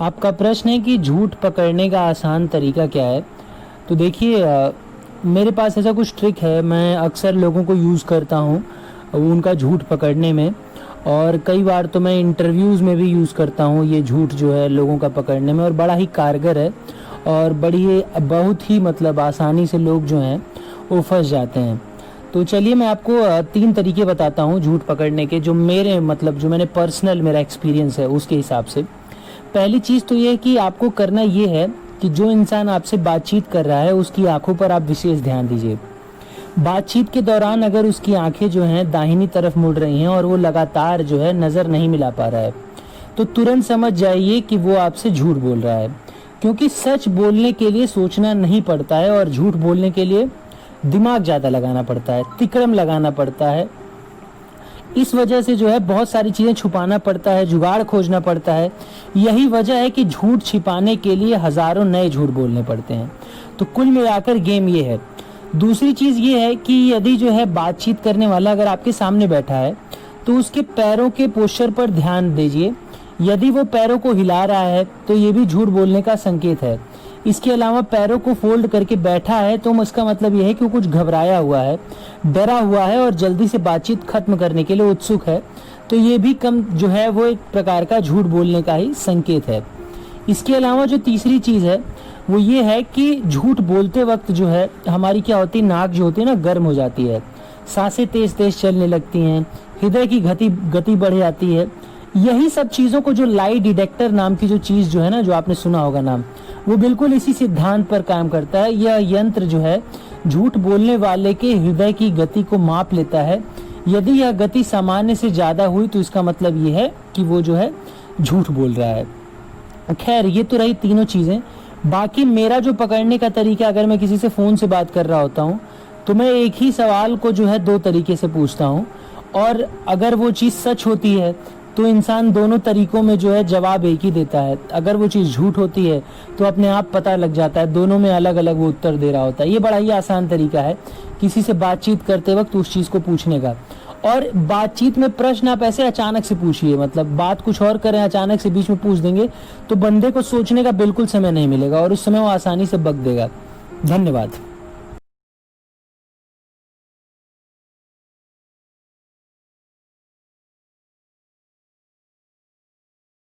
आपका प्रश्न है कि झूठ पकड़ने का आसान तरीका क्या है। तो देखिए, मेरे पास ऐसा कुछ ट्रिक है, मैं अक्सर लोगों को यूज़ करता हूँ उनका झूठ पकड़ने में। और कई बार तो मैं इंटरव्यूज़ में भी यूज़ करता हूँ ये झूठ जो है लोगों का पकड़ने में, और बड़ा ही कारगर है। और बहुत ही मतलब आसानी से लोग जो हैं वो फंस जाते हैं। तो चलिए मैं आपको 3 तरीके बताता हूँ झूठ पकड़ने के, जो मेरे मतलब जो मैंने पर्सनल मेरा एक्सपीरियंस है उसके हिसाब से। पहली चीज़ तो ये है कि आपको करना ये है कि जो इंसान आपसे बातचीत कर रहा है उसकी आंखों पर आप विशेष ध्यान दीजिए। बातचीत के दौरान अगर उसकी आंखें जो हैं दाहिनी तरफ मुड़ रही हैं और वो लगातार जो है नज़र नहीं मिला पा रहा है, तो तुरंत समझ जाइए कि वो आपसे झूठ बोल रहा है। क्योंकि सच बोलने के लिए सोचना नहीं पड़ता है और झूठ बोलने के लिए दिमाग ज़्यादा लगाना पड़ता है, तिकड़म लगाना पड़ता है। इस वजह से जो है बहुत सारी चीज़ें छुपाना पड़ता है, जुगाड़ खोजना पड़ता है। यही वजह है कि झूठ छिपाने के लिए हज़ारों नए झूठ बोलने पड़ते हैं। तो कुल मिलाकर गेम ये है। दूसरी चीज़ ये है कि यदि जो है बातचीत करने वाला अगर आपके सामने बैठा है तो उसके पैरों के पोस्चर पर ध्यान दीजिए। यदि वो पैरों को हिला रहा है तो ये भी झूठ बोलने का संकेत है। इसके अलावा पैरों को फोल्ड करके बैठा है तो इसका मतलब यह है कि वो कुछ घबराया हुआ है, डरा हुआ है और जल्दी से बातचीत खत्म करने के लिए उत्सुक है। तो ये भी कम जो है वो एक प्रकार का झूठ बोलने का ही संकेत है। इसके अलावा जो तीसरी चीज़ है वो ये है कि झूठ बोलते वक्त जो है हमारी क्या होती है, नाक जो होती है ना गर्म हो जाती है, सांसें तेज तेज चलने लगती हैं, हृदय की गति बढ़ जाती है। यही सब चीज़ों को जो लाई डिटेक्टर नाम की जो चीज़ जो है ना, जो आपने सुना होगा नाम, वो बिल्कुल इसी सिद्धांत पर काम करता है। यह यंत्र जो है झूठ बोलने वाले के हृदय की गति को माप लेता है। यदि यह गति सामान्य से ज़्यादा हुई तो इसका मतलब ये है कि वो जो है झूठ बोल रहा है। खैर, ये तो रही तीनों चीज़ें। बाकी मेरा जो पकड़ने का तरीका, अगर मैं किसी से फ़ोन से बात कर रहा होता हूँ तो मैं एक ही सवाल को जो है 2 तरीके से पूछता हूँ, और अगर वो चीज़ सच होती है तो इंसान दोनों तरीकों में जो है जवाब एक ही देता है। अगर वो चीज़ झूठ होती है तो अपने आप पता लग जाता है, दोनों में अलग अलग वो उत्तर दे रहा होता है। ये बड़ा ही आसान तरीका है किसी से बातचीत करते वक्त उस चीज़ को पूछने का। और बातचीत में प्रश्न आप ऐसे अचानक से पूछिए, मतलब बात कुछ और करें, अचानक से बीच में पूछ देंगे तो बंदे को सोचने का बिल्कुल समय नहीं मिलेगा और उस समय वो आसानी से बक देगा। धन्यवाद।